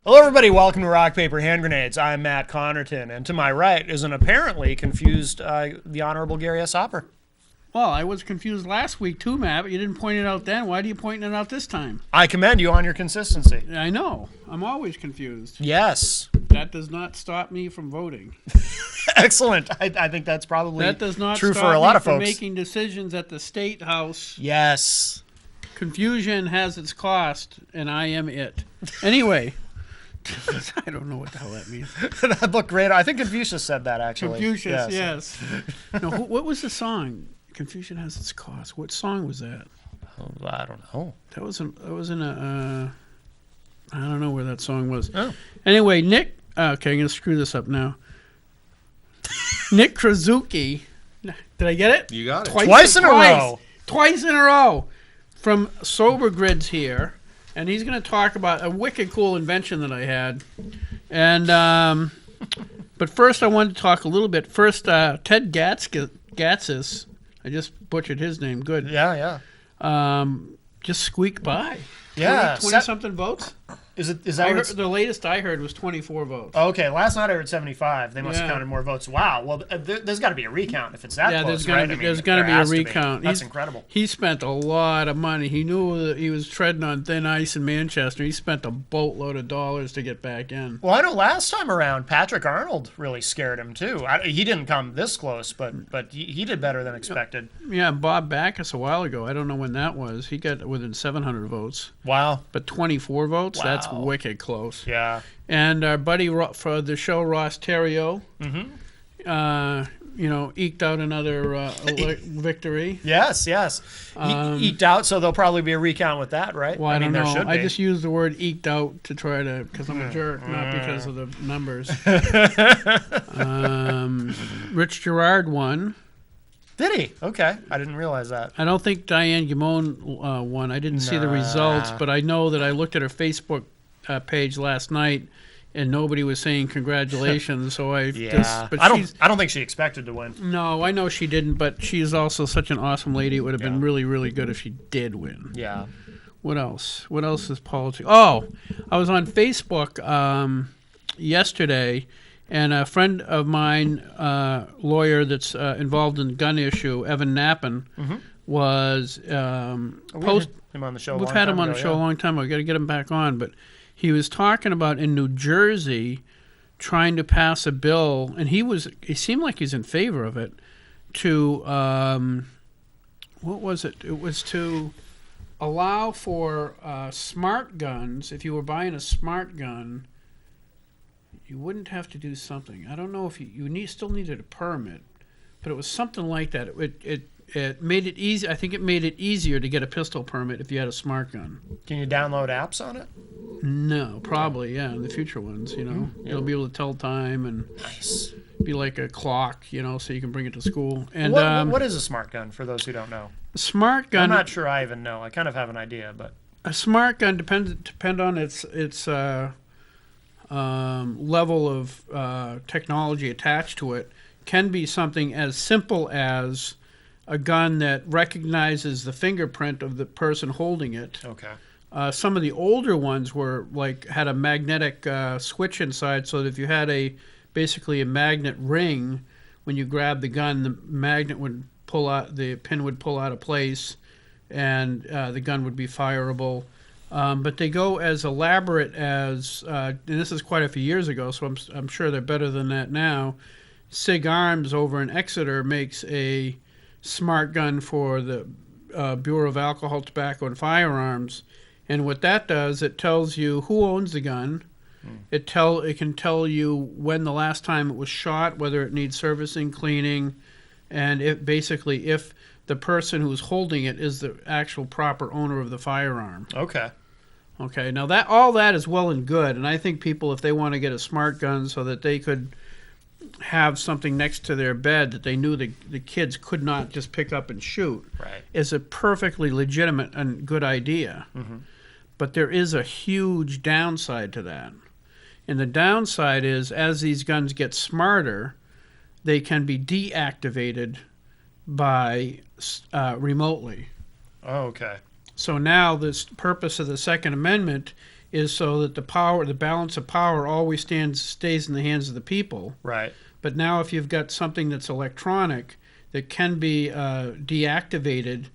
Hello, everybody. Welcome to Rock, Paper, Hand Grenades. I'm Matt Connerton, and to my right is an apparently confused the Honorable Gary S. Hopper. Well, I was confused last week too, Matt, but you didn't point it out then. Why do you point it out this time? I commend you on your consistency. I know. I'm always confused. Yes. That does not stop me from voting. Excellent. I think that's probably That does not true stop for a lot me of from folks. making decisions at the State House. Yes. Confusion has its cost, and I am it. Anyway, I don't know what the hell that means. That looked great. I think Confucius said that, actually. Confucius, yes. No, what was the song? Confusion has its cost. What song was that? Oh, I don't know. That was in a. I don't know where that song was. Oh. Anyway, Nick. Okay, I'm gonna screw this up now. Nick Krasuki. Did I get it? You got it. Twice in a row. Twice in a row. From Sober Grids here, and he's going to talk about a wicked cool invention that I had. And but first, I wanted to talk a little bit. First, Ted Gatzis. I just butchered his name. Good. Yeah. Just squeaked by. Yeah. 20 something votes. Is that what it's... The latest I heard was 24 votes. Okay, last night I heard 75. They must have Yeah. counted more votes. Wow. Well, there's got to be a recount if it's that Yeah, close, there's gonna right? be, I mean, there's gonna there be a has to recount. That's incredible. He spent a lot of money. He knew that he was treading on thin ice in Manchester. He spent a boatload of dollars to get back in. Well, I know last time around, Patrick Arnold really scared him, too. He didn't come this close, but he did better than expected. Yeah, Bob Backus a while ago. I don't know when that was. He got within 700 votes. Wow. But 24 votes? Wow. That's wicked close. Yeah. And our buddy for the show, Ross Theriault, eked out another victory. Yes. He eked out, so there'll probably be a recount with that, right? Well, I don't there know. should I be. just used the word eked out to try to, because I'm a jerk, not because of the numbers. Rich Girard won. Did he? Okay. I didn't realize that. I don't think Diane Gimone won. I didn't see the results, but I know that I looked at her Facebook page last night, and nobody was saying congratulations. So I I don't think she expected to win. No, I know she didn't, but she's also such an awesome lady. It would have been really, really good if she did win. Yeah. What else? What else is politics? Oh, I was on Facebook yesterday, and a friend of mine, lawyer that's involved in the gun issue, Evan Knappen, was We had him on the show. We've had him on the show a long time ago. We've got to get him back on. But he was talking about in New Jersey trying to pass a bill, and he seemed like he's in favor of it, to, what was it? It was to allow for smart guns. If you were buying a smart gun, you wouldn't have to do something. I don't know if you still needed a permit, but it was something like that. It made it easy. I think it made it easier to get a pistol permit if you had a smart gun. Can you download apps on it? No, probably, yeah. In the future ones, you'll be able to tell time and Nice. be like a clock, so you can bring it to school. And What is a smart gun for those who don't know? a smart gun. I'm not sure I even know. I kind of have an idea, but A smart gun depend on its level of technology attached to it. Can be something as simple as a gun that recognizes the fingerprint of the person holding it. okay. Some of the older ones had a magnetic switch inside, so that if you had basically a magnet ring, when you grab the gun, the magnet would pull out, the pin would pull out of place, and the gun would be fireable. But they go as elaborate as, and this is quite a few years ago, so I'm sure they're better than that now. SIG Arms over in Exeter makes a smart gun for the Bureau of Alcohol, Tobacco, and Firearms. And what that does, it tells you who owns the gun. It can tell you when the last time it was shot, whether it needs servicing, cleaning, and if the person who's holding it is the actual proper owner of the firearm. Okay. Okay, now all that is well and good, and I think people, if they want to get a smart gun so that they could have something next to their bed that they knew the kids could not just pick up and shoot, Right. is a perfectly legitimate and good idea. But there is a huge downside to that. And the downside is, as these guns get smarter, they can be deactivated by remotely. Oh, okay. So now this purpose of the Second Amendment is so that the balance of power always stays in the hands of the people. Right. But now if you've got something that's electronic that can be deactivated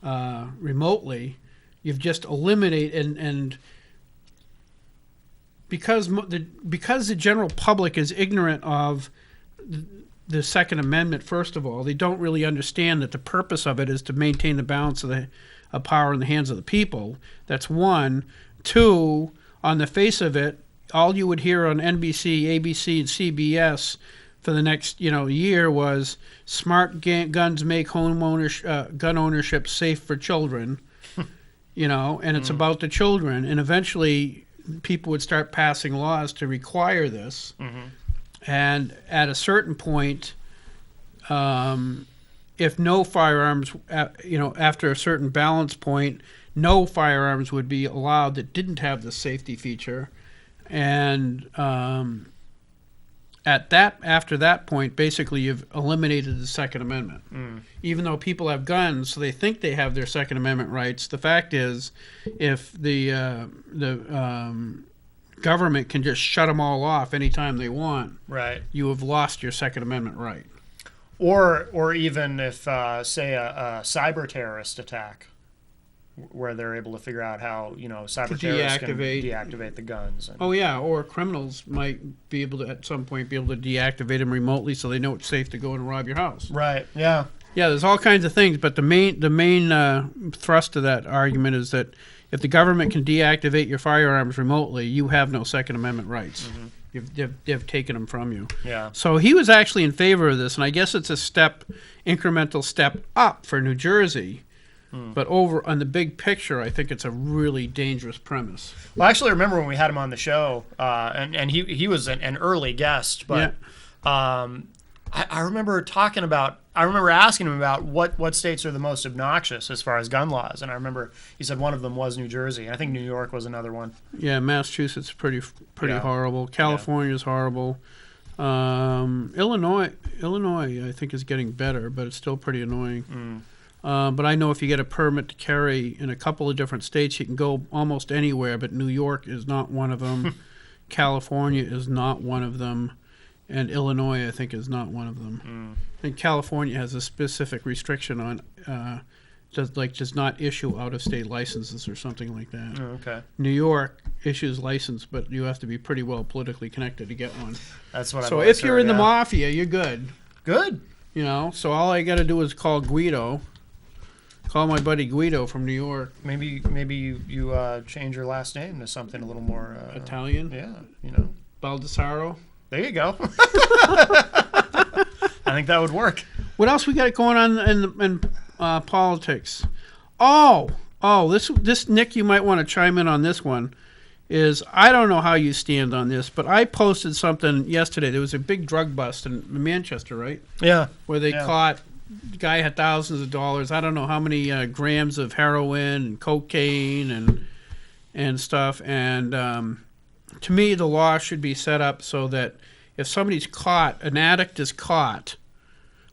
remotely, you've just eliminated and because the general public is ignorant of the Second Amendment, first of all, they don't really understand that the purpose of it is to maintain the balance of power in the hands of the people. That's one. Two, on the face of it, all you would hear on NBC, ABC, and CBS for the next year was smart guns make gun ownership safe for children, and it's about the children. And eventually people would start passing laws to require this. And at a certain point, if no firearms, after a certain balance point, no firearms would be allowed that didn't have the safety feature. And after that point, basically you've eliminated the Second Amendment. Even though people have guns, so they think they have their Second Amendment rights. The fact is, if the government can just shut them all off anytime they want, Right. you have lost your Second Amendment right. Or even if, say, a cyber terrorist attack, where they're able to figure out how cyber terrorists can deactivate the guns. Oh yeah, or criminals might be able to at some point be able to deactivate them remotely, so they know it's safe to go and rob your house. Right. Yeah. Yeah, there's all kinds of things, but the main thrust of that argument is that if the government can deactivate your firearms remotely, you have no Second Amendment rights. They've taken them from you. Yeah. So he was actually in favor of this, and I guess it's a incremental step up for New Jersey. But over on the big picture, I think it's a really dangerous premise. Well, I actually remember when we had him on the show, and he was an early guest, but I remember asking him about what states are the most obnoxious as far as gun laws, and I remember he said one of them was New Jersey. I think New York was another one. Yeah, Massachusetts is pretty horrible. California is horrible. Illinois, I think, is getting better, but it's still pretty annoying. But I know if you get a permit to carry in a couple of different states, you can go almost anywhere, but New York is not one of them. California is not one of them. And Illinois, I think, is not one of them. And California has a specific restriction on does not issue out-of-state licenses or something like that. Oh, okay. New York issues license, but you have to be pretty well politically connected to get one. That's what I've So always if you're heard, in the mafia, you're good. Good. So all I got to do is call Guido. Call my buddy Guido from New York. Maybe you change your last name to something a little more Italian. Yeah. Baldessaro. There you go. I think that would work. What else we got going on in politics? Oh, this Nick, you might want to chime in on this one. I don't know how you stand on this, but I posted something yesterday. There was a big drug bust in Manchester, right? Yeah. Where they caught. The guy had thousands of dollars. I don't know how many grams of heroin and cocaine and stuff. And to me, the law should be set up so that if somebody's caught, an addict is caught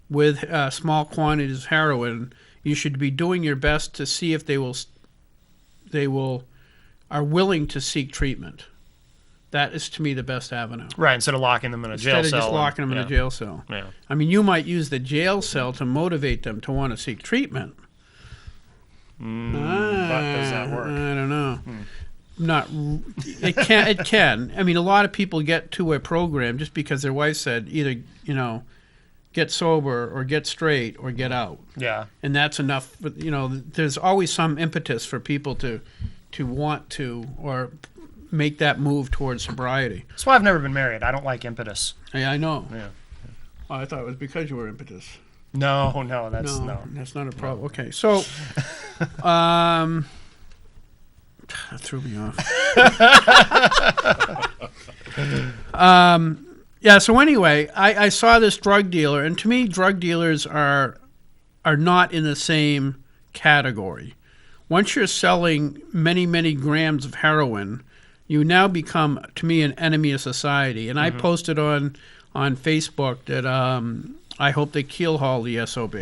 with small quantities of heroin, you should be doing your best to see if they are willing to seek treatment. That is, to me, the best avenue. Right, instead of locking them in a jail cell. Instead of just locking them in a jail cell. Yeah. I mean, you might use the jail cell to motivate them to want to seek treatment. But does that work? I don't know. It can. I mean, a lot of people get to a program just because their wife said either, get sober or get straight or get out. Yeah. And that's enough. There's always some impetus for people to want to or make that move towards sobriety. That's why I've never been married. I don't like impetus. Yeah, I know. Yeah. Oh, I thought it was because you were impetus. No, that's that's not a problem. No. Okay, so, that threw me off. Yeah. So anyway, I saw this drug dealer, and to me, drug dealers are not in the same category. Once you're selling many, many grams of heroin, you now become, to me, an enemy of society. And I posted on Facebook that I hope they keelhaul the SOB.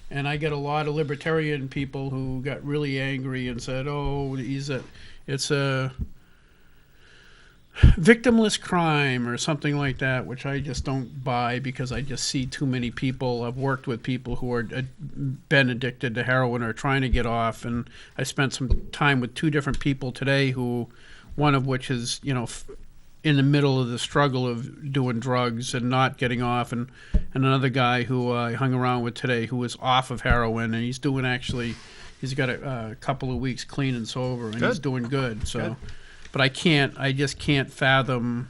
And I get a lot of libertarian people who got really angry and said, "Oh, It's a victimless crime or something like that, which I just don't buy because I just see too many people. I've worked with people who are been addicted to heroin or trying to get off, and I spent some time with two different people today who, one of which is, in the middle of the struggle of doing drugs and not getting off, and another guy who I hung around with today who was off of heroin, and he's got a couple of weeks clean and sober, and he's doing good. So. Good. But I just can't fathom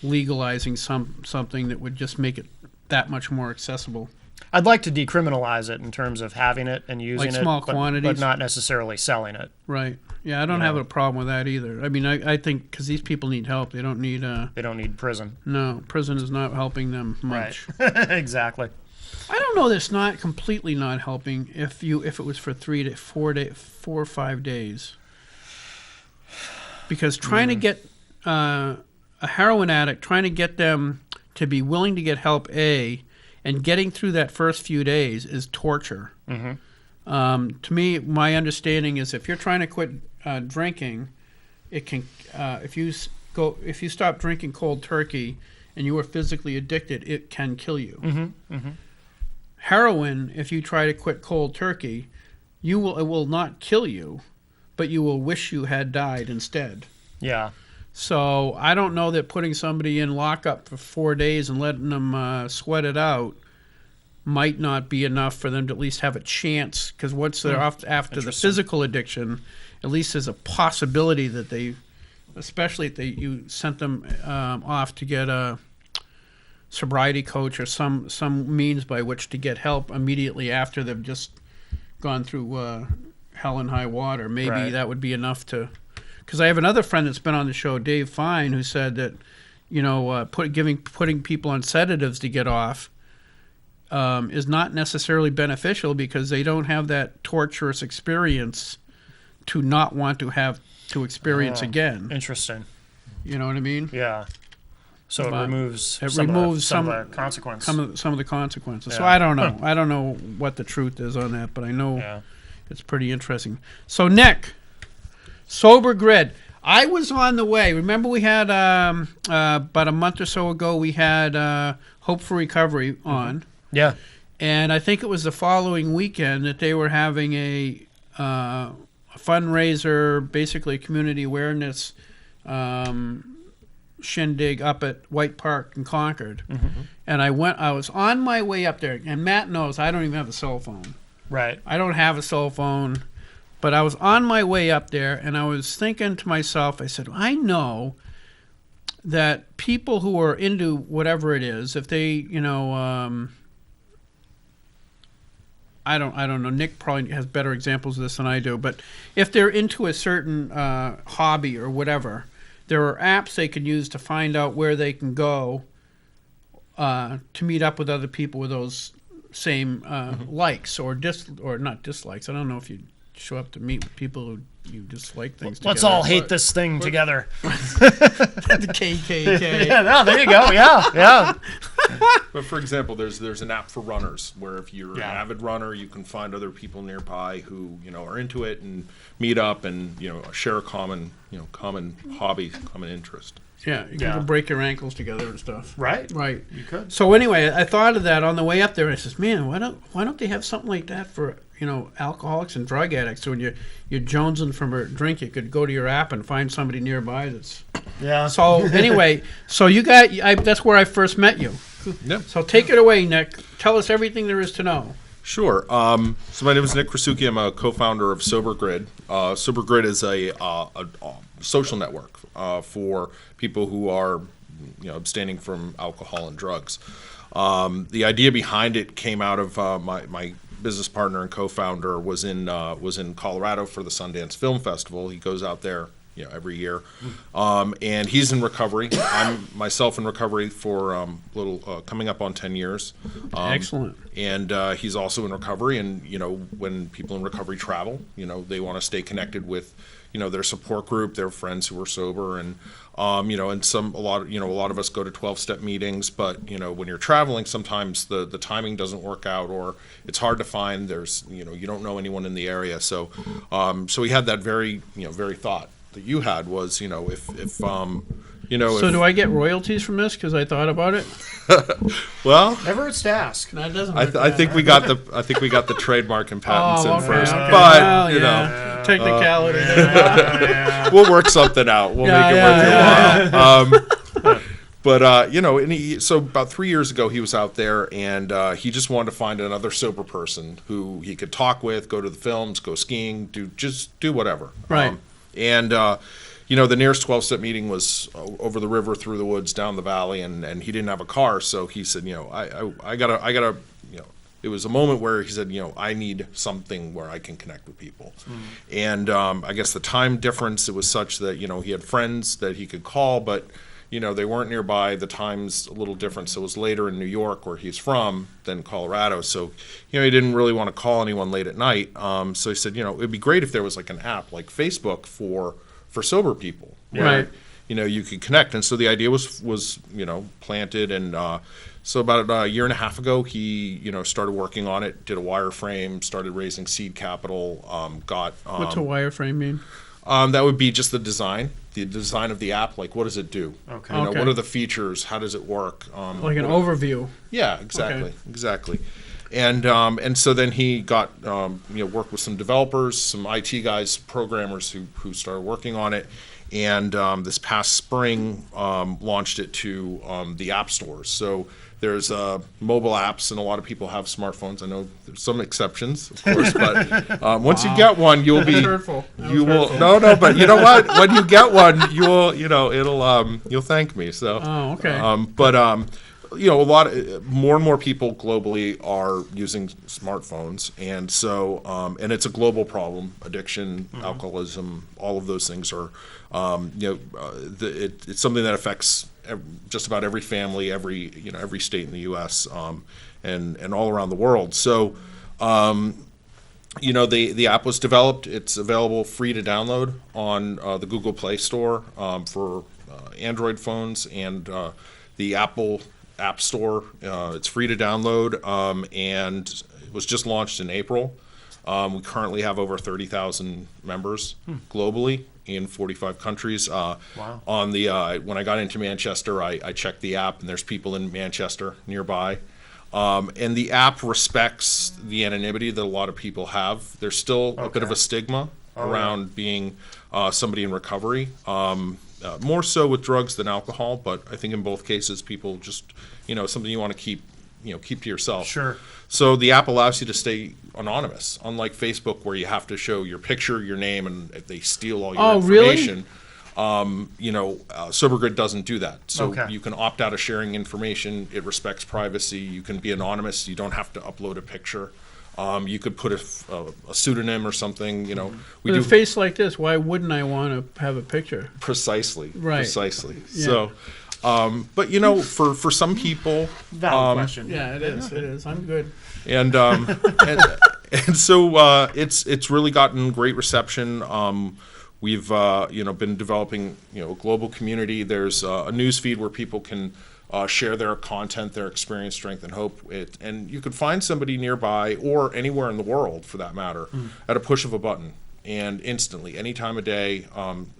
legalizing something that would just make it that much more accessible. I'd like to decriminalize it in terms of having it and using like small quantities, but not necessarily selling it. Right. Yeah, I don't have a problem with that either. I mean, I think because these people need help. They don't need prison. No, prison is not helping them much. Right. Exactly. I don't know that it's not completely not helping if it was for 4 or 5 days. Because trying to get a heroin addict, trying to get them to be willing to get help, and getting through that first few days is torture. Mm-hmm. To me, my understanding is if you're trying to quit drinking, it can if you stop drinking cold turkey and you are physically addicted, it can kill you. Mm-hmm. Mm-hmm. Heroin, if you try to quit cold turkey, it will not kill you, but you will wish you had died instead. Yeah. So I don't know that putting somebody in lockup for 4 days and letting them sweat it out might not be enough for them to at least have a chance. Because once they're off after the physical addiction, at least there's a possibility that especially if you sent them off to get a sobriety coach or some means by which to get help immediately after they've just gone through hell and high water. Maybe that would be enough to, because I have another friend that's been on the show, Dave Fine, who said that putting people on sedatives to get off is not necessarily beneficial because they don't have that torturous experience to not want to have to experience again. Interesting. You know what I mean? Yeah. So it removes some of the consequences. Some of the consequences. Yeah. So I don't know. I don't know what the truth is on that, but I know. Yeah. It's pretty interesting. So, Nick, Sober Grid. I was on the way. Remember we had, about a month or so ago, we had Hope for Recovery on. Mm-hmm. Yeah. And I think it was the following weekend that they were having a fundraiser, basically community awareness shindig up at White Park in Concord. Mm-hmm. And I was on my way up there, and Matt knows I don't even have a cell phone. Right. I don't have a cell phone, but I was on my way up there, and I was thinking to myself, I said, I know that people who are into whatever it is, if they, I don't know, Nick probably has better examples of this than I do, but if they're into a certain hobby or whatever, there are apps they can use to find out where they can go to meet up with other people with those same likes or not dislikes. I don't know if you show up to meet with people who you dislike things Let's all hate this thing together. The KKK. Yeah, no, there you go. Yeah. But for example, there's an app for runners where if you're an avid runner, you can find other people nearby who are into it and meet up and share a common hobby, common interest. Yeah, you can break your ankles together and stuff. Right. You could. So anyway, I thought of that on the way up there, and I says, man, why don't they have something like that for alcoholics and drug addicts? So when you're jonesing from a drink, you could go to your app and find somebody nearby that's. Yeah. So anyway, that's where I first met you. Yep. So take it away, Nick. Tell us everything there is to know. Sure. So my name is Nick Krasuki. I'm a co-founder of Sober Grid. Sober Grid is a social network for people who are abstaining from alcohol and drugs. The idea behind it came out of my business partner and co-founder was in Colorado for the Sundance Film Festival. He goes out there every year, and he's in recovery. I'm myself in recovery for coming up on 10 years. Excellent. And he's also in recovery. And when people in recovery travel, they want to stay connected with their support group, their friends who are sober, and and a lot of us go to 12-step meetings. But when you're traveling, sometimes the timing doesn't work out, or it's hard to find. There's you don't know anyone in the area. So so we had that very very thought you had was, you know, if So do I get royalties from this? Because I thought about it. well, Never hurts to ask. That doesn't. I think we got the trademark and patents in first, okay. but Well, you know, yeah. Technicality. we'll work something out. We'll make it worth your while. But you know, so about 3 years ago, he was out there, and he just wanted to find another sober person who he could talk with, go to the films, go skiing, do whatever. Right. And you know, the nearest 12-step meeting was over the river, through the woods, down the valley, and he didn't have a car, so he said, you know, I gotta, you know, it was a moment where he said, you know, I need something where I can connect with people. And I guess the time difference, it was such that, you know, he had friends that he could call, but, you know, they weren't nearby. The time's a little different, so it was later in New York, where he's from, than Colorado. So, you know, he didn't really want to call anyone late at night. So he said, you know, it'd be great if there was like an app like Facebook for sober people, where, Right. you know, you could connect. And so the idea was you know, planted, and so about a year and a half ago, he, you know, started working on it, did a wireframe, started raising seed capital, got What's a wireframe mean? that would be just the design of the app. Like, what does it do? Okay. You know, Okay. what are the features? How does it work? Like an overview. Yeah, exactly, Okay. exactly. And so then he got you know, worked with some developers, some IT guys, programmers who started working on it, and this past spring launched it to the app stores. So there's mobile apps, and a lot of people have smartphones. I know there's some exceptions, of course, but once you get one, you'll be hurtful. That you was will no, but you know what? When you get one, you know, it'll you'll thank me. So Oh, okay. you know, more and more people globally are using smartphones, and so and it's a global problem. Addiction, alcoholism, all of those things are, you know, it's something that affects just about every family, every state in the U.S. And all around the world. So, you know, the app was developed. It's available free to download on the Google Play Store for Android phones, and the Apple App Store. It's free to download, and it was just launched in April. We currently have over 30,000 members globally in 45 countries. Wow. On the when I got into Manchester, I checked the app, and there's people in Manchester nearby. And the app respects the anonymity that a lot of people have. There's still a bit of a stigma around being somebody in recovery. More so with drugs than alcohol, but I think in both cases, people just, you know, something you want to keep to yourself. Sure. So the app allows you to stay anonymous, unlike Facebook, where you have to show your picture, your name, and if they steal all your information. You know, SoberGrid doesn't do that. So you can opt out of sharing information. It respects privacy. You can be anonymous. You don't have to upload a picture. You could put a pseudonym or something. You know, With a face like this, why wouldn't I want to have a picture? Precisely. Right. Precisely. Yeah. So, but you know, for some people, Valid question. Yeah, it is. It is. I'm good. and and so it's really gotten great reception. We've you know, been developing, you know, a global community. There's a news feed where people can share their content, their experience, strength, and hope. And you could find somebody nearby or anywhere in the world, for that matter, at a push of a button, and instantly, any time of day.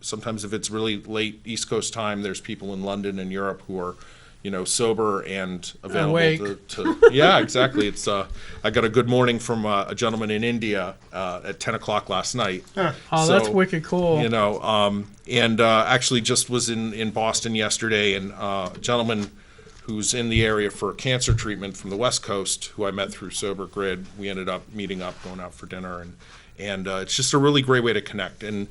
Sometimes if it's really late East Coast time, there's people in London and Europe who are, you know, sober and available Awake. to yeah, exactly. It's I got a good morning from a gentleman in India at 10 o'clock last night. Oh, that's wicked cool. You know, and actually just was in Boston yesterday, and a gentleman who's in the area for cancer treatment from the West Coast, who I met through SoberGrid. We ended up meeting up, going out for dinner, and it's just a really great way to connect. And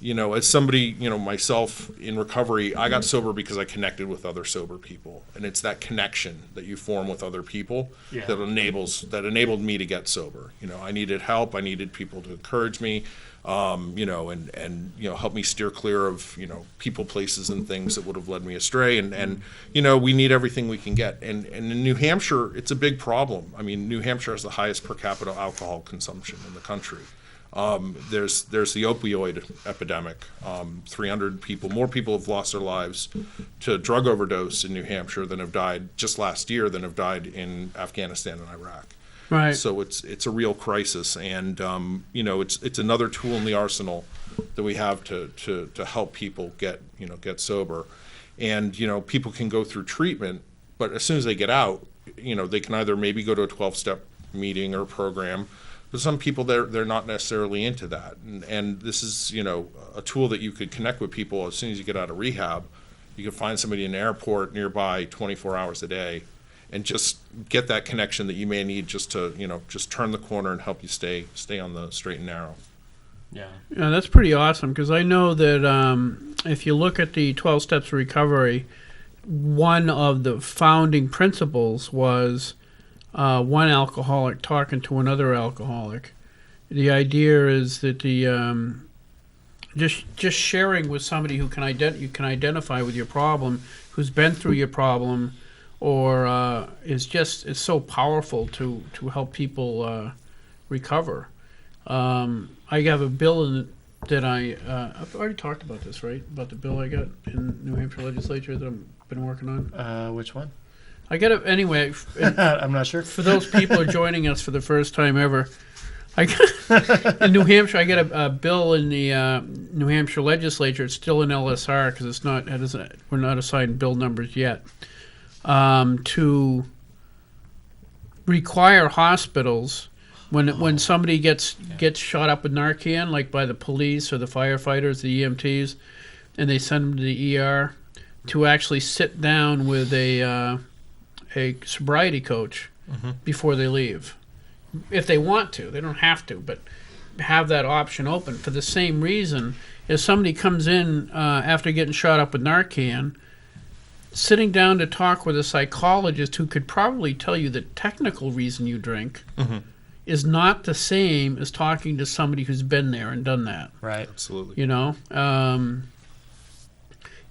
you know, as somebody, you know, myself in recovery, I got sober because I connected with other sober people, and it's that connection that you form with other people that enabled me to get sober. You know, I needed help. I needed people to encourage me, you know, and you know, help me steer clear of, you know, people, places, and things that would have led me astray. And you know, we need everything we can get. And in New Hampshire, it's a big problem. I mean, New Hampshire has the highest per capita alcohol consumption in the country. There's the opioid epidemic. 300 people, more people have lost their lives to drug overdose in New Hampshire than have died just last year than have died in Afghanistan and Iraq. Right. So it's a real crisis, and you know, it's another tool in the arsenal that we have to help people get sober. And people can go through treatment, but as soon as they get out, they can either maybe go to a 12-step meeting or program. But some people, they're not necessarily into that. And this is, a tool that you could connect with people as soon as you get out of rehab. You can find somebody in an airport nearby 24 hours a day and just get that connection that you may need just to, just turn the corner and help you stay on the straight and narrow. Yeah. Yeah, that's pretty awesome, because I know that if you look at the 12 Steps of Recovery, one of the founding principles was one alcoholic talking to another alcoholic. The idea is that the just sharing with somebody who you can identify with your problem, who's been through your problem, or it's so powerful to help people recover. I have a bill that I've already talked about this, right? About the bill I got in New Hampshire legislature that I've been working on. Which one? I got it anyway. I'm not sure. For those people who are joining us for the first time ever, in New Hampshire, I get a bill in the New Hampshire legislature. It's still in LSR because we're not assigned bill numbers yet. To require hospitals when somebody gets shot up with Narcan, like by the police or the firefighters, the EMTs, and they send them to the ER, to actually sit down with a sobriety coach before they leave. If they want to, they don't have to, but have that option open for the same reason. If somebody comes in after getting shot up with Narcan, sitting down to talk with a psychologist who could probably tell you the technical reason you drink is not the same as talking to somebody who's been there and done that. Right. Absolutely.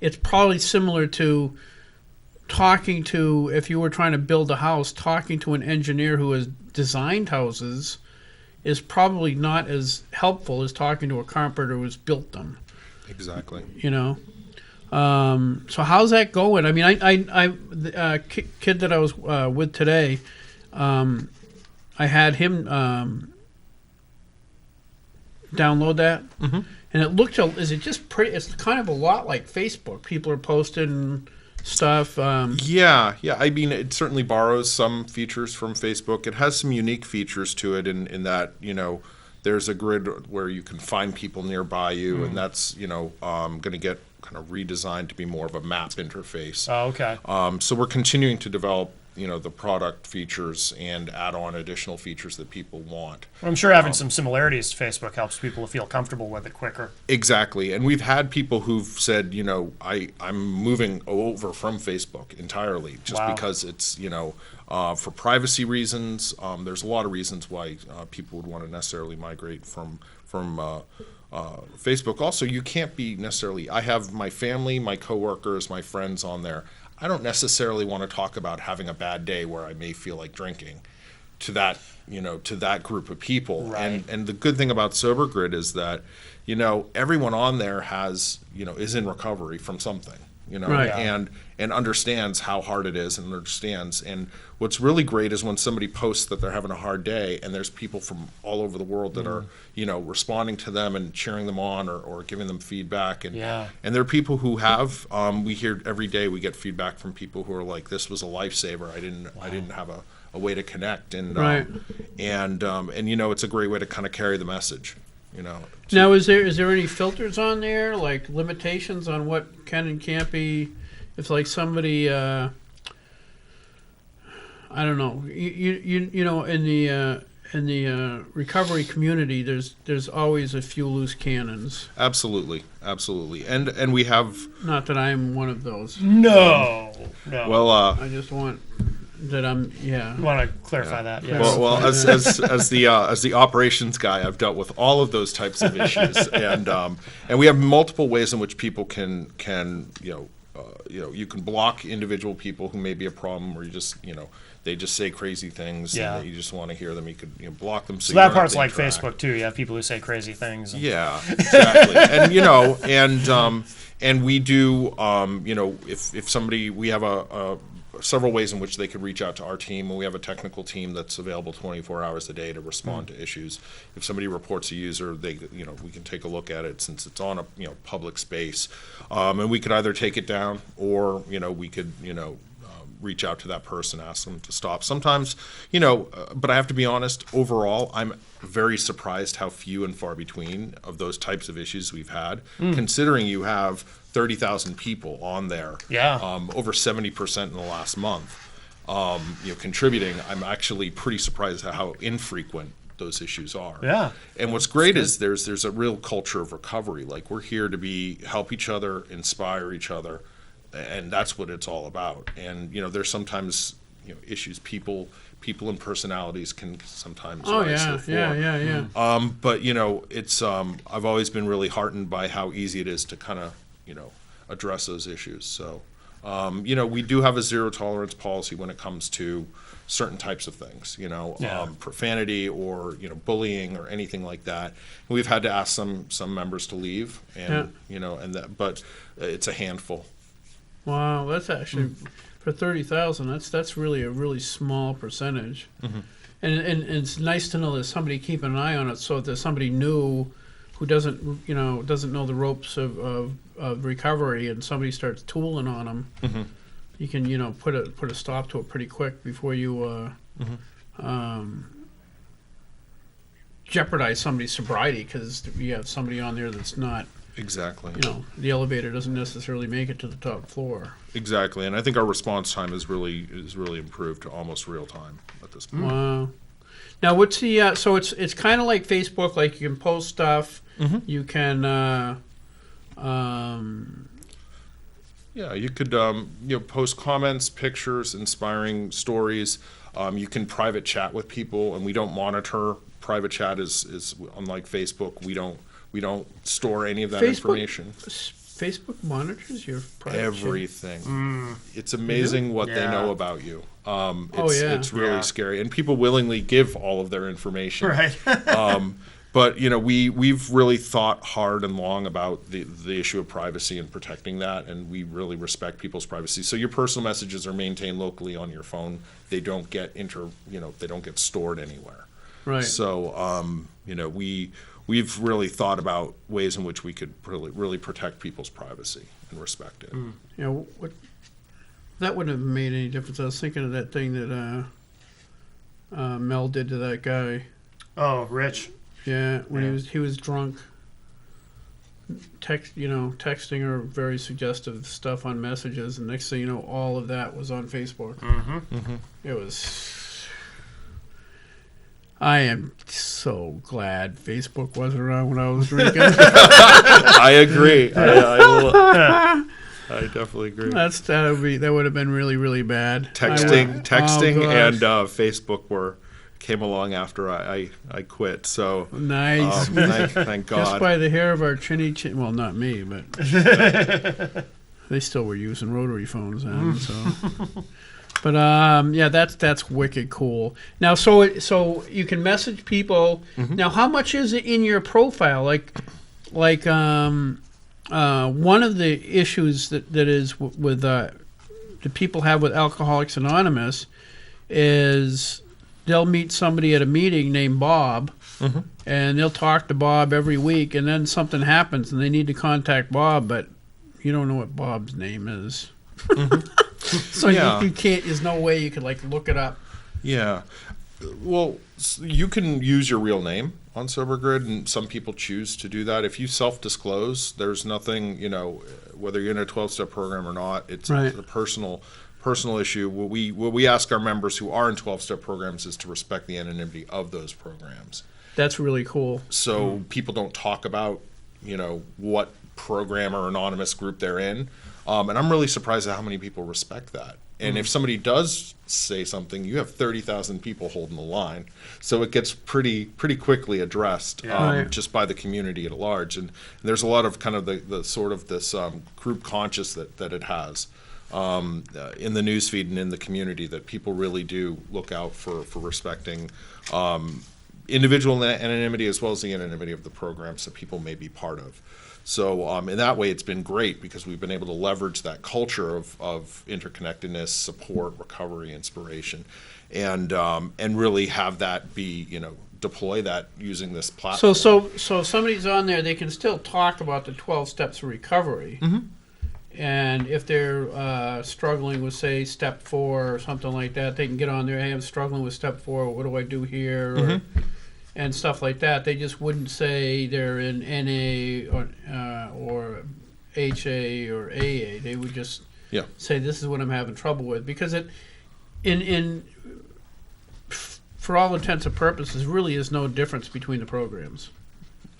It's probably similar to talking to, if you were trying to build a house, talking to an engineer who has designed houses is probably not as helpful as talking to a carpenter who's built them. Exactly. So how's that going? I mean, the kid that I was with today, I had him download that, and it looked. Is it just pretty? It's kind of a lot like Facebook. People are posting stuff. Yeah. I mean, it certainly borrows some features from Facebook. It has some unique features to it in that there's a grid where you can find people nearby you, and that's going to get kind of redesigned to be more of a map interface. Oh, okay. So we're continuing to develop the product features and add on additional features that people want. I'm sure having some similarities to Facebook helps people to feel comfortable with it quicker. Exactly. And we've had people who've said, I'm moving over from Facebook entirely just because it's, for privacy reasons. There's a lot of reasons why people would want to necessarily migrate from Facebook. Also, you can't be necessarily, I have my family, my coworkers, my friends on there. I don't necessarily want to talk about having a bad day where I may feel like drinking to that, to that group of people. Right. And the good thing about Sober Grid is that, everyone on there has, is in recovery from something, Right. and understands how hard it is and understands. And what's really great is when somebody posts that they're having a hard day and there's people from all over the world that are, responding to them and cheering them on or giving them feedback. And there are people who have, we hear every day, we get feedback from people who are like, this was a lifesaver. I didn't have a way to connect. And, Right. and it's a great way to kind of carry the message. Now, is there any filters on there, like limitations on what can and can't be? If like somebody, I don't know, in the recovery community, there's always a few loose cannons. Absolutely, and we have. Not that I'm one of those. No. Well, I just want that I'm. Yeah. You want to clarify that? Yes. Well, as the operations guy, I've dealt with all of those types of issues, and we have multiple ways in which people can you can block individual people who may be a problem, or you just they just say crazy things, and you just want to hear them. You could block them. So that part's like Facebook too. You have people who say crazy things. Yeah, exactly. And and we do if somebody, we have a several ways in which they could reach out to our team, and we have a technical team that's available 24 hours a day to respond to issues. If somebody reports a user, we can take a look at it since it's on a public space, and we could either take it down or we could reach out to that person, ask them to stop. Sometimes, but I have to be honest, overall, I'm very surprised how few and far between of those types of issues we've had, considering you have 30,000 people on there, over 70% in the last month, contributing. I'm actually pretty surprised at how infrequent those issues are. Yeah. And what's great is there's a real culture of recovery. Like, we're here to help each other, inspire each other, and that's what it's all about. And there's sometimes issues, people and personalities can sometimes rise to the floor. But it's I've always been really heartened by how easy it is to kind of address those issues. So we do have a zero tolerance policy when it comes to certain types of things, profanity or bullying or anything like that. And we've had to ask some members to leave, and but it's a handful. Wow, that's actually for 30,000. That's really a really small percentage, and it's nice to know there's somebody keeping an eye on it. So if there's somebody new who doesn't know the ropes of recovery, and somebody starts tooling on them, you can put a stop to it pretty quick before you jeopardize somebody's sobriety, because you have somebody on there that's not. Exactly. The elevator doesn't necessarily make it to the top floor. Exactly, and I think our response time is really improved to almost real time at this point. Wow. Now, what's the so it's kind of like Facebook. Like, you can post stuff. You can. You could post comments, pictures, inspiring stories. You can private chat with people, and we don't monitor. Private chat is unlike Facebook. We don't store any of that information. Facebook monitors your private everything. It's amazing what they know about you. It's really scary, and people willingly give all of their information. Right. But we've really thought hard and long about the issue of privacy and protecting that, and we really respect people's privacy. So your personal messages are maintained locally on your phone. They don't get they don't get stored anywhere. Right. So we've really thought about ways in which we could really protect people's privacy and respect it. That wouldn't have made any difference. I was thinking of that thing that Mel did to that guy. Oh, Rich. Yeah, when he was drunk, texting her very suggestive stuff on messages, and next thing you know, all of that was on Facebook. It was. I am so glad Facebook wasn't around when I was drinking. I agree. I definitely agree. That would have been really, really bad. Texting, and Facebook came along after I quit. So nice. Thank God. Just by the hair of our chinny chin. Well, not me, but they still were using rotary phones then. So. But that's wicked cool. Now, so you can message people. Now, how much is it in your profile? Like one of the issues that is with that people have with Alcoholics Anonymous is they'll meet somebody at a meeting named Bob, and they'll talk to Bob every week, and then something happens and they need to contact Bob, but you don't know what Bob's name is. So you can't. There's no way you could look it up. Yeah, well, you can use your real name on SoberGrid, and some people choose to do that. If you self-disclose, there's nothing. Whether you're in a 12-step program or not, it's a personal issue. What we ask our members who are in 12-step programs is to respect the anonymity of those programs. That's really cool. So people don't talk about what program or anonymous group they're in. And I'm really surprised at how many people respect that. And if somebody does say something, you have 30,000 people holding the line. So it gets pretty quickly addressed just by the community at large. And there's a lot of kind of the sort of this group conscious that it has in the newsfeed and in the community, that people really do look out for respecting individual anonymity as well as the anonymity of the programs that people may be part of. So in that way, it's been great because we've been able to leverage that culture of interconnectedness, support, recovery, inspiration, and really have that be, deploy that using this platform. So if somebody's on there, they can still talk about the 12 steps of recovery. Mm-hmm. And if they're struggling with, say, step 4 or something like that, they can get on there. Hey, I'm struggling with step 4. What do I do here? Mm-hmm. And stuff like that. They just wouldn't say they're in NA or HA or AA. They would just say, this is what I'm having trouble with. Because for all intents and purposes, really is no difference between the programs.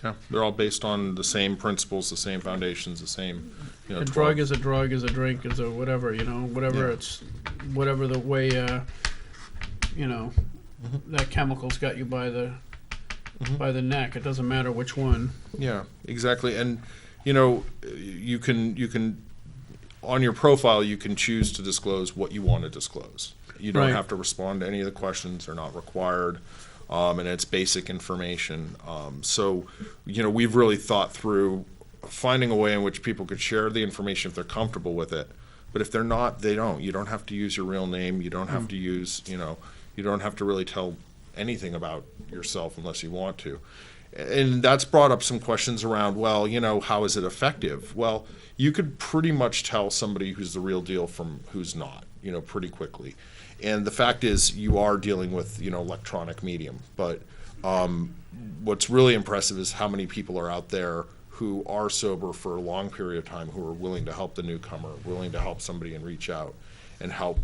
Yeah, they're all based on the same principles, the same foundations, the same. A drug is a drug, is a drink, is a whatever. Whatever it's, whatever the way, that chemical's got you by the neck. It doesn't matter which one. Yeah, exactly. And you can on your profile you can choose to disclose what you want to disclose. You don't have to respond to any of the questions; they're not required. And it's basic information. So, we've really thought through finding a way in which people could share the information if they're comfortable with it. But if they're not, they don't. You don't have to use your real name. You don't have to use, you don't have to really tell anything about yourself unless you want to. And that's brought up some questions around, well, how is it effective? Well, you could pretty much tell somebody who's the real deal from who's not, pretty quickly. And the fact is, you are dealing with, electronic medium. But what's really impressive is how many people are out there who are sober for a long period of time, who are willing to help the newcomer, willing to help somebody and reach out and help,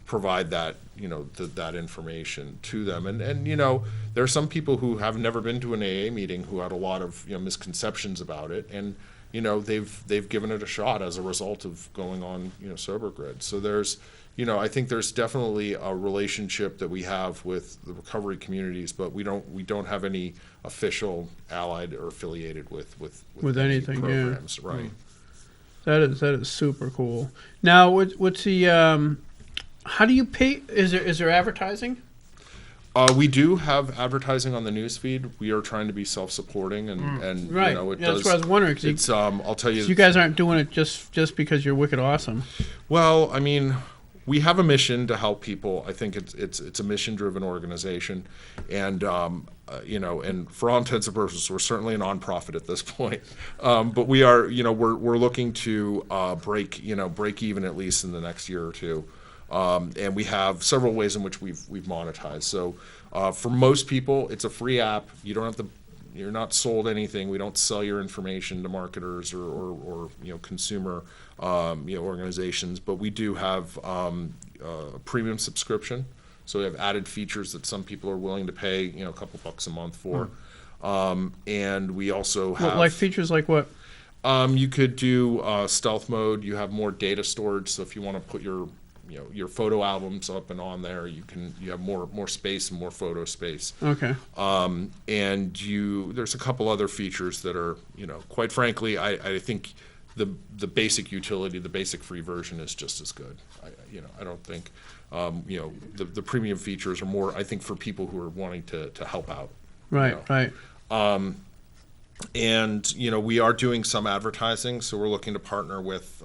provide that, that information to them. And there are some people who have never been to an AA meeting who had a lot of, misconceptions about it. And they've given it a shot as a result of going on, Sober Grid. So there's, I think there's definitely a relationship that we have with the recovery communities, but we don't have any official allied or affiliated with anything programs, right? That is super cool. Now, what's the how do you pay? Is there advertising? We do have advertising on the newsfeed. We are trying to be self-supporting, and right. That's what I was wondering. It's I'll tell you, you guys aren't doing it just because you're wicked awesome. Well, I mean, we have a mission to help people. I think it's a mission-driven organization, and and for all intents and purposes, we're certainly a nonprofit at this point. But we are, we're looking to break even at least in the next year or two. And we have several ways in which we've monetized. So for most people, it's a free app. You don't have to. You're not sold anything. We don't sell your information to marketers or consumer organizations. But we do have a premium subscription. So we have added features that some people are willing to pay a couple bucks a month for. And we also have like features like what? You could do stealth mode. You have more data storage. So if you want to put your photo albums up and on there, you have more space and more photo space. Okay. And there's a couple other features that are, quite frankly, I think the basic utility, the basic free version is just as good. I don't think, the premium features are more, I think, for people who are wanting to help out. Right. Right. And we are doing some advertising, so we're looking to partner with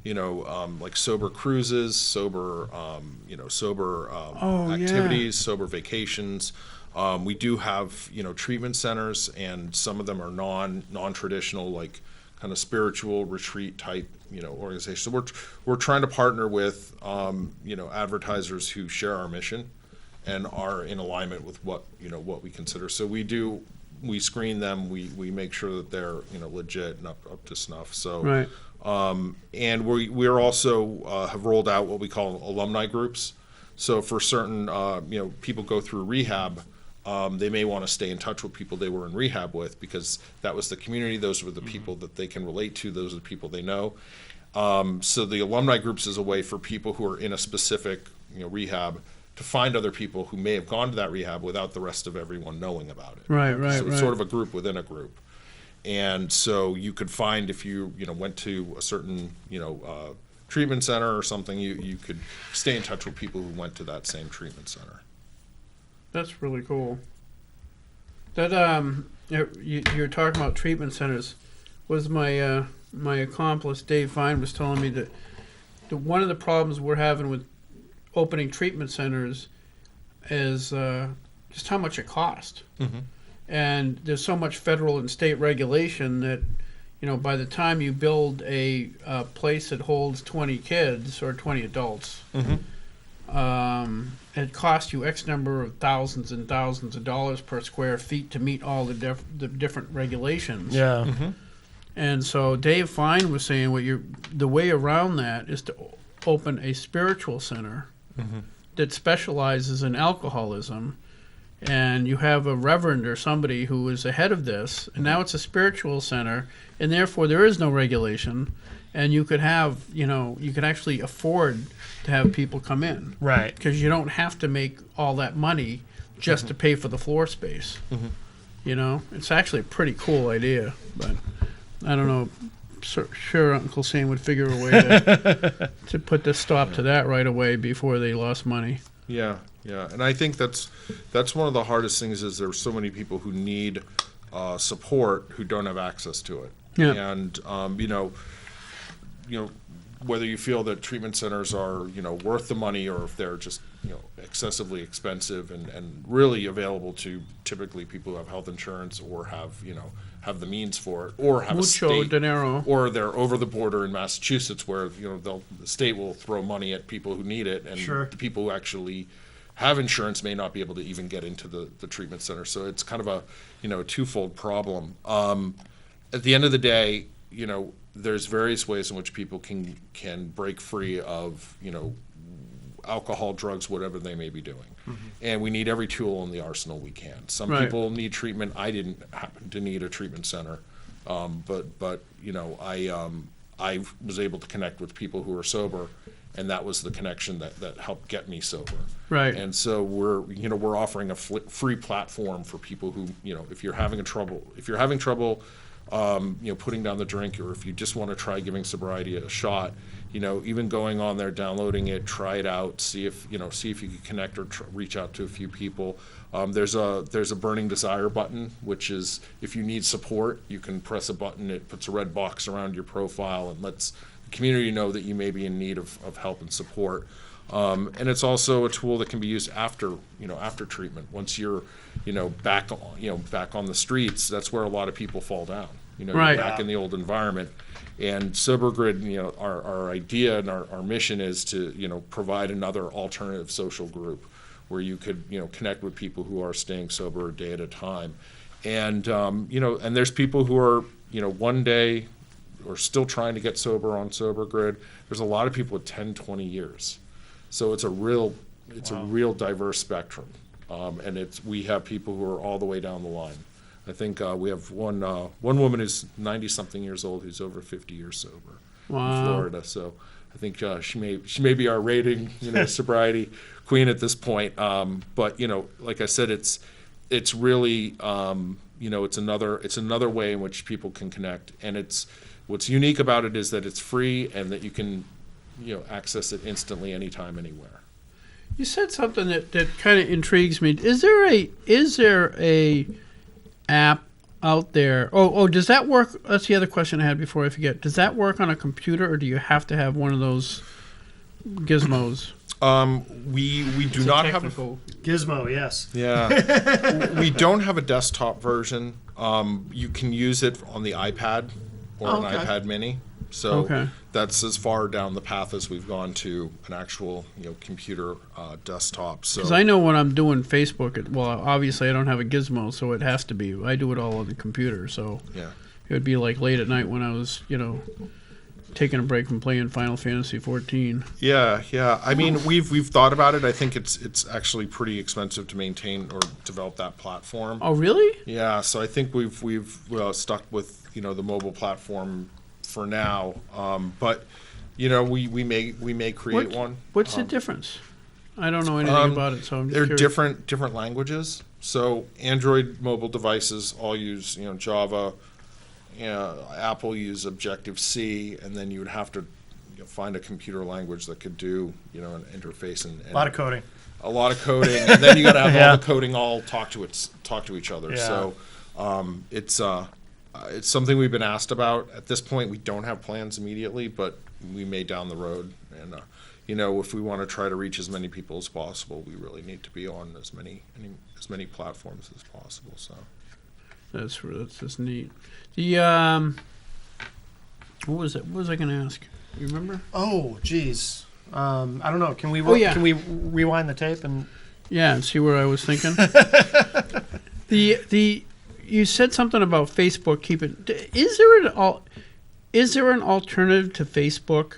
like sober cruises, sober activities, sober vacations. We do have treatment centers, and some of them are non-traditional, like kind of spiritual retreat type organizations. So we're trying to partner with advertisers who share our mission and are in alignment with what we consider. So we screen them. We make sure that they're legit and up to snuff. So right. And we're also have rolled out what we call alumni groups. So for certain people go through rehab, they may want to stay in touch with people they were in rehab with because that was the community. Those were the people that they can relate to. Those are the people they know. So the alumni groups is a way for people who are in a specific rehab to find other people who may have gone to that rehab without the rest of everyone knowing about it. Right. So it's sort of a group within a group. And so you could find if you went to a certain treatment center or something, you could stay in touch with people who went to that same treatment center. That's really cool. That you're talking about treatment centers. Was my my accomplice Dave Fine was telling me that one of the problems we're having with opening treatment centers is just how much it costs. Mm-hmm. And there's so much federal and state regulation that, by the time you build a place that holds 20 kids or 20 adults, it costs you X number of thousands and thousands of dollars per square feet to meet all the different regulations. Yeah. Mm-hmm. And so Dave Fine was saying the way around that is to open a spiritual center that specializes in alcoholism, and you have a reverend or somebody who is ahead of this, and now it's a spiritual center, and therefore there is no regulation, and you could have, you could actually afford to have people come in. Right. Because you don't have to make all that money just to pay for the floor space. It's actually a pretty cool idea, but I don't know. Sure, Uncle Sam would figure a way to put the stop to that right away before they lost money. Yeah, and I think that's one of the hardest things is there's so many people who need support who don't have access to it. Yeah. And whether you feel that treatment centers are worth the money or if they're just excessively expensive and really available to typically people who have health insurance or have the means for it, or have Mucho a state dinero. or they're over the border in Massachusetts where the state will throw money at people who need it, and Sure. the people who actually have insurance may not be able to even get into the treatment center. So it's kind of a twofold problem. At the end of the day, there's various ways in which people can break free of alcohol, drugs, whatever they may be doing. And we need every tool in the arsenal we can. Some Right. people need treatment. I didn't happen to need a treatment center, but I was able to connect with people who are sober, and that was the connection that helped get me sober. Right. And so we're offering a free platform for people who if you're having trouble putting down the drink, or if you just want to try giving sobriety a shot, even going on there, downloading it, try it out, see if you can connect or reach out to a few people. There's a burning desire button, which is if you need support, you can press a button. It puts a red box around your profile and lets the community know that you may be in need of help and support. And it's also a tool that can be used after treatment. Once you're back on the streets, that's where a lot of people fall down. You're Right. back in the old environment. And Sober Grid, our idea and our mission is to provide another alternative social group where you could connect with people who are staying sober a day at a time. And and there's people who are one day or still trying to get sober on Sober Grid. There's a lot of people with 10, 20 years. So it's a real diverse spectrum, and we have people who are all the way down the line. I think we have one woman who's 90-something years old who's over 50 years sober in Florida. So I think she may be our rating sobriety queen at this point. But like I said, it's really it's another way in which people can connect, and what's unique about it is that it's free and that you can access it instantly, anytime, anywhere. You said something that kind of intrigues me. Is there a app out there? Does that work? That's the other question I had before I forget. Does that work on a computer, or do you have to have one of those gizmos? We do not have a Gizmo, yes. Yeah. We don't have a desktop version. You can use it on the iPad or an iPad mini. So that's as far down the path as we've gone to an actual computer desktop. So because I know when I'm doing Facebook, obviously I don't have a gizmo, so it has to be. I do it all on the computer, so yeah, it would be like late at night when I was taking a break from playing Final Fantasy 14. Yeah. I mean, we've thought about it. I think it's actually pretty expensive to maintain or develop that platform. Oh, really? Yeah. So I think we've stuck with the mobile platform for now, but we may create one. What's the difference? I don't know anything about it, so I'm just they're curious. different languages. So Android mobile devices all use Java. Apple use Objective-C, and then you would have to find a computer language that could do an interface and A lot of coding. a lot of coding, and then you got to have Yeah. all the coding all talk to each other. Yeah. So it's something we've been asked about. At this point, we don't have plans immediately, but we may down the road. And if we want to try to reach as many people as possible, we really need to be on as many platforms as possible. So That's just neat. The what was it? What was I going to ask? You remember? Oh, geez. I don't know. Can we? Oh, yeah. Can we rewind the tape and? Yeah, and see where I was thinking. You said something about Facebook keeping. Is there an alternative to Facebook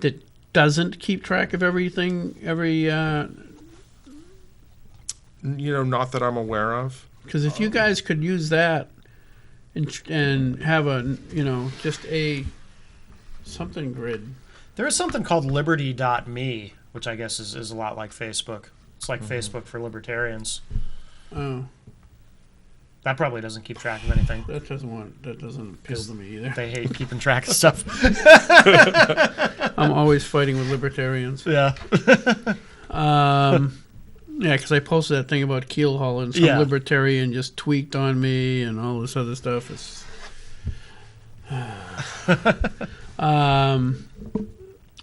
that doesn't keep track of everything? not that I'm aware of. Because if you guys could use that and have just a something grid. There is something called Liberty.me, which I guess is a lot like Facebook. It's like Facebook for libertarians. Oh, That probably doesn't keep track of anything. that doesn't appeal to me either. They hate keeping track of stuff. I'm always fighting with libertarians. Yeah. Yeah, because I posted that thing about Keelhaul and some Yeah. libertarian just tweaked on me and all this other stuff.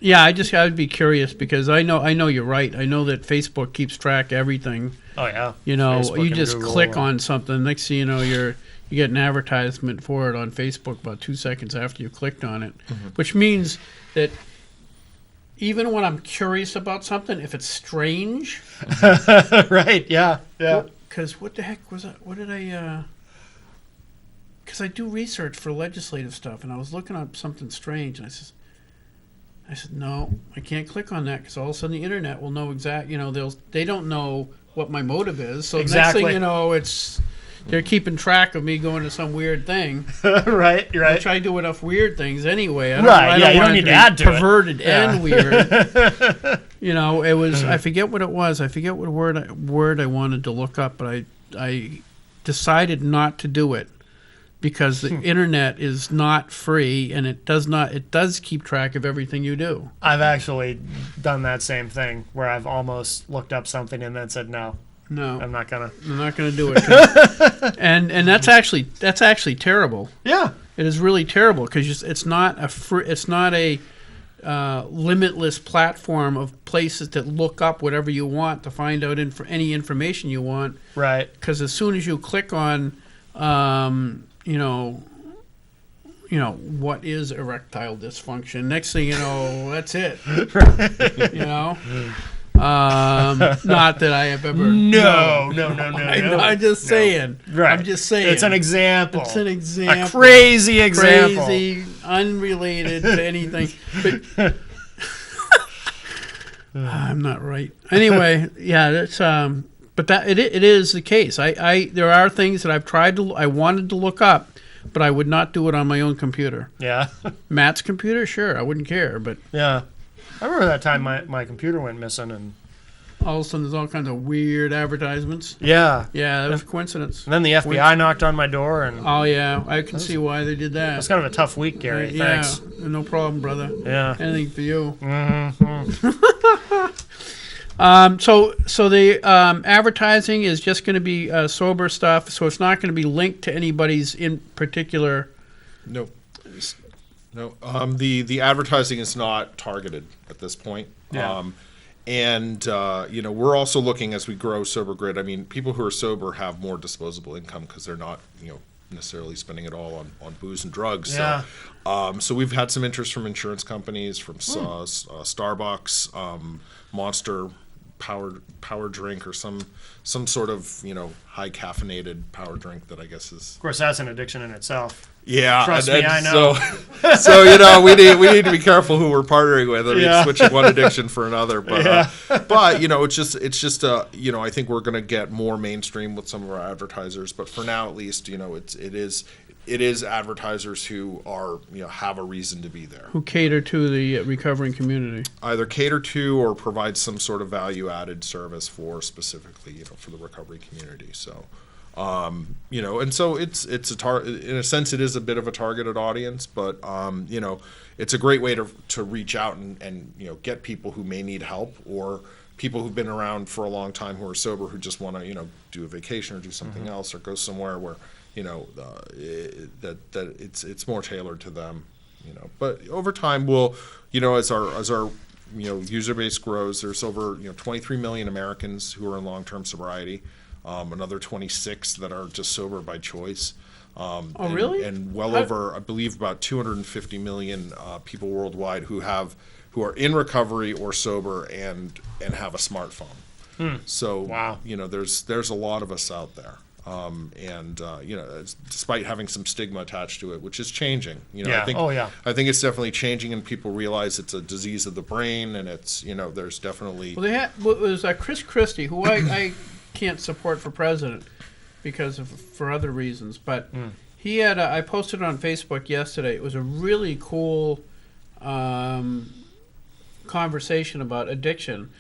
Yeah, I'd be curious because I know you're right. I know that Facebook keeps track of everything. Oh yeah. You know, Facebook you and just Google click and- on something. Next thing you know, you get an advertisement for it on Facebook about 2 seconds after you clicked on it, which means that even when I'm curious about something, if it's strange, Right. Yeah. Yeah. because what the heck was that? What did I? Because I do research for legislative stuff, and I was looking up something strange, and I said, no, I can't click on that because all of a sudden the internet will know they don't know what my motive is. So next Exactly. thing you know, they're keeping track of me going to some weird thing, Right. Right. which I do enough weird things anyway. Right, yeah, you want don't it need to be add to it. perverted Yeah. and weird. It was, I forget what it was. I forget what word I wanted to look up, but I decided not to do it. Because the internet is not free, and it does keep track of everything you do. I've actually done that same thing where I've almost looked up something and then said no, No, I'm not gonna. I'm not going to do it. 'Cause- and that's actually terrible. Yeah. It is really terrible because it's not a limitless platform of places to look up whatever you want to find out any information you want. Right. Because as soon as you click on what is erectile dysfunction? Next thing you know, that's it. Not that I have ever. No. I'm just saying. Right. I'm just saying. It's an example. It's an example. A crazy example. Crazy, unrelated to anything. But I'm not right. Anyway, yeah, that's but that it is the case. There are things that I wanted to look up, but I would not do it on my own computer. Yeah. Matt's computer, sure, I wouldn't care, but Yeah. I remember that time my computer went missing and. all of a sudden there's all kinds of weird advertisements. Yeah. Yeah, that was a coincidence. And then the FBI knocked on my door and. Oh yeah, I can see why they did that. It's kind of a tough week, Gary. Yeah, Thanks. no problem, brother. Yeah. Anything for you. Mm-hmm. So the advertising is just going to be sober stuff. So it's not going to be linked to anybody's in particular. No. The advertising is not targeted at this point. Yeah. We're also looking as we grow Sober Grid. I mean, people who are sober have more disposable income because they're not, necessarily spending it all on booze and drugs. Yeah. So we've had some interest from insurance companies, from Starbucks, Monster power drink, or some sort of high caffeinated power drink that I guess is. Of course, that's an addiction in itself. Yeah, Trust me, I know. So we need to be careful who we're partnering with. I mean, Yeah. switching one addiction for another, but Yeah. it's just I think we're going to get more mainstream with some of our advertisers. But for now, at least, it is advertisers who are have a reason to be there. Who cater to the recovering community. Either cater to or provide some sort of value added service for specifically for the recovery community. So. And so it's in a sense it is a bit of a targeted audience, but it's a great way to reach out and get people who may need help or people who've been around for a long time who are sober who just want to do a vacation or do something else or go somewhere where that it's more tailored to them. But over time we'll as our user base grows, there's over 23 million Americans who are in long-term sobriety, another 26 that are just sober by choice. Really? And well over, I believe, about 250 million people worldwide who are in recovery or sober and have a smartphone. So wow. There's a lot of us out there. Despite having some stigma attached to it, which is changing. Yeah. I think it's definitely changing, and people realize it's a disease of the brain, and it's there's definitely. Well, it was Chris Christie, who I can't support for president for other reasons, but he had I posted it on Facebook yesterday. It was a really cool conversation about addiction.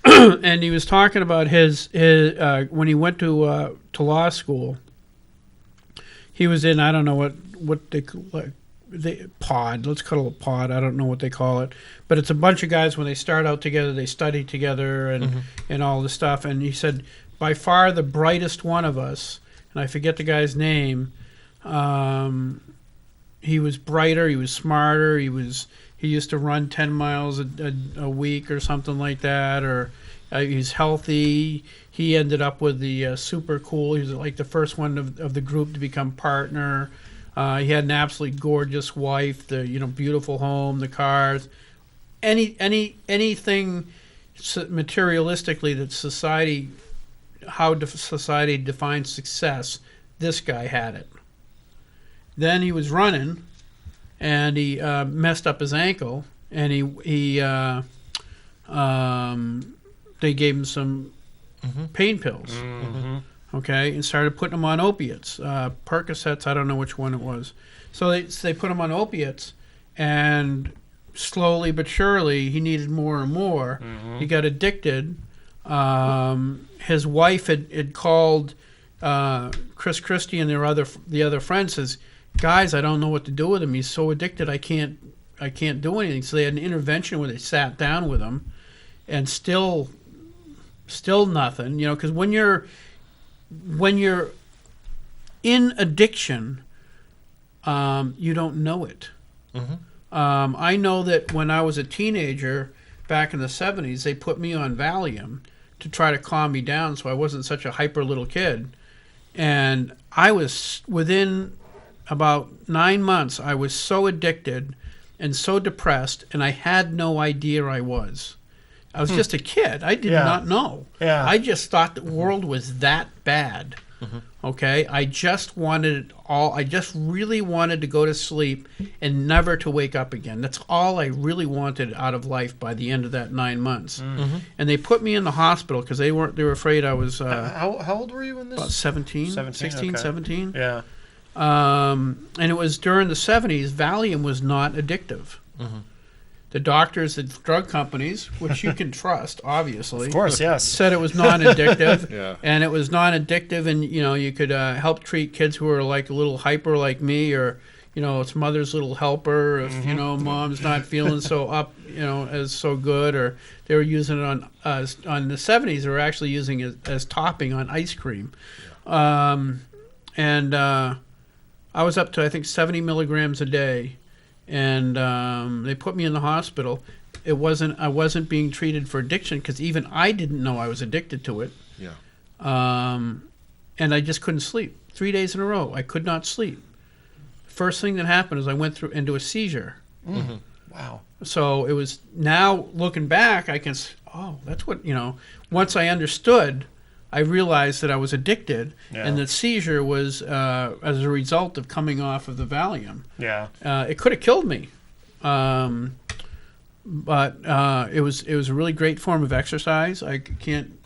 And he was talking about his when he went to law school. He was in, I don't know what they pod. Let's call it a pod. I don't know what they call it, but it's a bunch of guys when they start out together, they study together and all this stuff. And he said by far the brightest one of us, and I forget the guy's name. He was brighter. He was smarter. He used to run 10 miles a week or something like that, or he's healthy. He ended up with the super cool. He was like the first one of the group to become partner. He had an absolutely gorgeous wife, the beautiful home, the cars, anything materialistically that society defines success. This guy had it. Then he was running, and he messed up his ankle, and they gave him some pain pills, okay, and started putting him on opiates, Percocets. I don't know which one it was. So they put him on opiates, and slowly but surely he needed more and more. He got addicted. His wife had called Chris Christie and the other friends, says, "Guys, I don't know what to do with him. He's so addicted. I can't do anything." So they had an intervention where they sat down with him, and still nothing. Because when you're in addiction, you don't know it. I know that when I was a teenager back in the 70s, they put me on Valium to try to calm me down so I wasn't such a hyper little kid. And I was, within about 9 months, I was so addicted and so depressed, and I had no idea I was. I was just a kid. I did not know. Yeah. I just thought the world was that bad. Okay? I just really wanted to go to sleep and never to wake up again. That's all I really wanted out of life by the end of that 9 months. And they put me in the hospital because they were afraid I was how old were you in this? about 17, 16, 16, okay. 17. Yeah. And it was during the 70s. Valium was not addictive. The doctors at drug companies, which you can trust, obviously, Of course, yes. said it was non-addictive. Yeah. And it was non-addictive, and you could help treat kids who are like a little hyper like me, or it's mother's little helper if mom's not feeling so up as so good, or they were using it on the 70s. They were actually using it as topping on ice cream. And I was up to, I think, 70 milligrams a day, and they put me in the hospital. I wasn't being treated for addiction because even I didn't know I was addicted to it. Yeah. And I just couldn't sleep. 3 days in a row, I could not sleep. First thing that happened is I went into a seizure. Wow. So it was, now looking back, I can, that's what, once I understood, I realized that I was addicted, and that seizure was as a result of coming off of the Valium. Yeah. It could have killed me, but it was a really great form of exercise. I can't,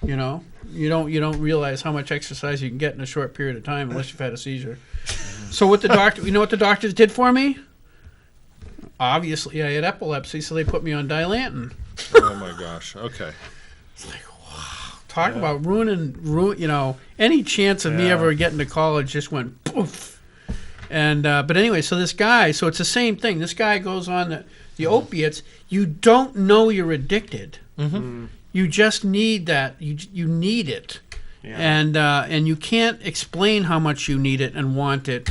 you don't realize how much exercise you can get in a short period of time unless you've had a seizure. So what the doctors did for me? Obviously, I had epilepsy, so they put me on Dilantin. Oh my gosh. Okay. Talk about ruin, any chance of me ever getting to college just went poof. And but anyway, so it's the same thing. This guy goes on the opiates, you don't know you're addicted. Mm-hmm. You just need that. You need it, and you can't explain how much you need it and want it.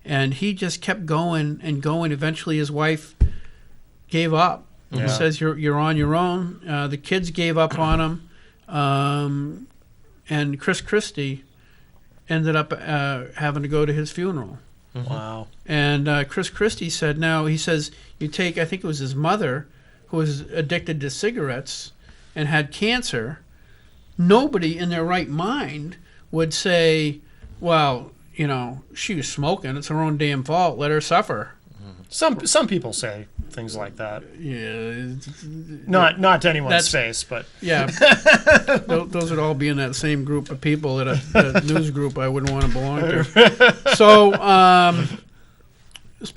And he just kept going and going. Eventually, his wife gave up. Yeah. He says, "You're on your own." The kids gave up on him, and Chris Christie ended up having to go to his funeral. Wow. And Chris Christie said, "Now," he says, "you take." I think it was his mother, who was addicted to cigarettes and had cancer. Nobody in their right mind would say, "Well, she was smoking. It's her own damn fault. Let her suffer." Some people say things like that. Yeah. Not to anyone's face, but Yeah. Those would all be in that same group of people at a news group I wouldn't want to belong to. So,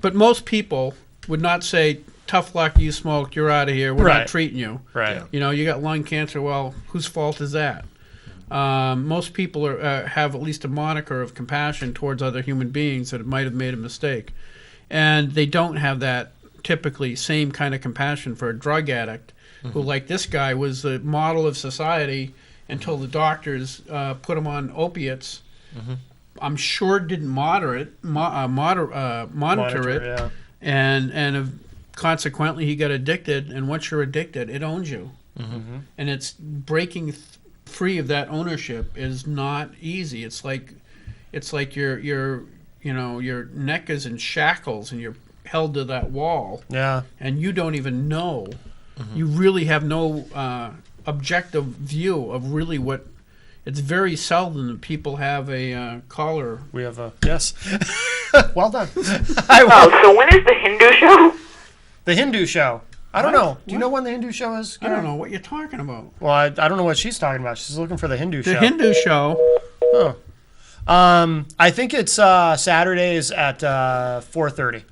but most people would not say, "Tough luck, you smoked, you're out of here, we're Right. not treating you." right. You got lung cancer, well, whose fault is that? Most people have at least a moniker of compassion towards other human beings that might have made a mistake. And they don't have that typically same kind of compassion for a drug addict who, like this guy, was the model of society until the doctors put him on opiates. I'm sure didn't monitor it, Yeah. and consequently he got addicted. And once you're addicted, it owns you, and it's breaking free of that ownership is not easy. It's like your neck is in shackles and you're held to that wall, Yeah. and you don't even know. You really have no objective view of really what. It's very seldom that people have a collar. We have a yes. Well done. So when is the Hindu show? The Hindu show. I don't What? know. Do you know when the Hindu show is? I don't know what you're talking about. Well, I don't know what she's talking about. She's looking for the Hindu The show. Hindu show. Oh. I think it's Saturdays at 4:30.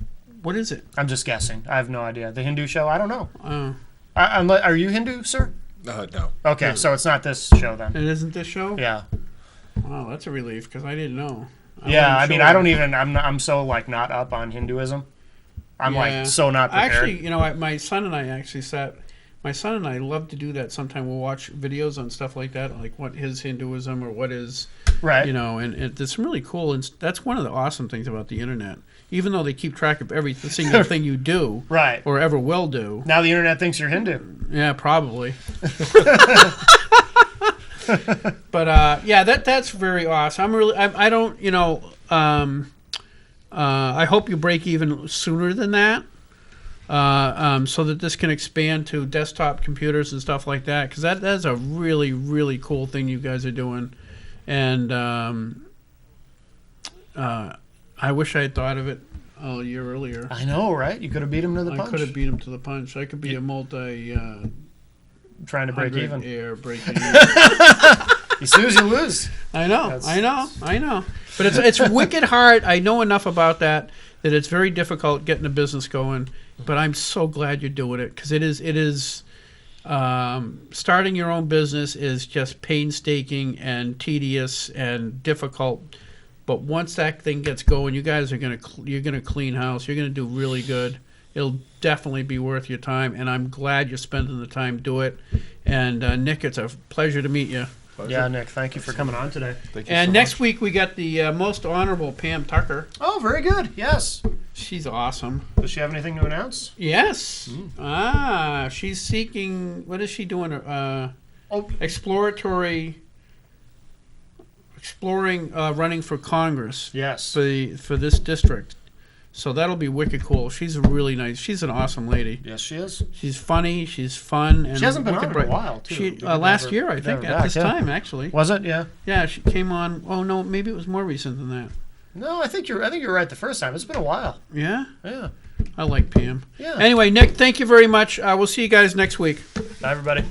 What is it? I'm just guessing. I have no idea. The Hindu show. I don't know. Oh, Are you Hindu, sir? No. Okay, so it's not this show then. it isn't this show? Yeah. Wow, that's a relief because I didn't know. Yeah. wasn't I mean, sure. I don't even. I'm so not up on Hinduism. I'm Yeah. so not prepared. Actually, my son and I actually sat. My son and I love to do that. Sometime we'll watch videos on stuff like that, like what is Hinduism or what is, right. and it's really cool. And that's one of the awesome things about the internet. Even though they keep track of every single thing you do Right. or ever will do. Now the internet thinks you're Hindu. Yeah, probably. But yeah, that's very awesome. I don't, I hope you break even sooner than that, so that this can expand to desktop computers and stuff like that. Because that's a really, really cool thing you guys are doing, and I wish I had thought of it a year earlier. I know, right? You could have beat him to the I punch. could have beat him to the punch. I could be a multi. Trying to break even. Air breaking. You snooze, you lose. I know. That's- I know. But it's wicked hard. I know enough about that it's very difficult getting a business going. But I'm so glad you're doing it because it is. Starting your own business is just painstaking and tedious and difficult. But once that thing gets going, you guys are you're gonna clean house. You're gonna do really good. It'll definitely be worth your time, and I'm glad you're spending the time to do it. And Nick, it's a pleasure to meet you. Yeah, Nick, thank you for coming on today. Thank you And so next much. week we got the most honorable Pam Tucker. Oh, very good. Yes. She's awesome. Does she have anything to announce? Yes. She's seeking. What is she doing? Exploring running for Congress Yes. for this district. So that'll be wicked cool. She's she's an awesome lady. Yes, she is. She's funny. She's fun. And She hasn't been wicked on in a bright. while, too. She We could last have her- year, I have think, her at back, this yeah. time actually. Was it? Yeah. Yeah, she came on. Oh no, maybe it was more recent than that. No, I think you're right the first time. It's been a while. Yeah, Yeah. I like Pam. Yeah. Anyway, Nick, thank you very much. We'll see you guys next week. Bye, everybody.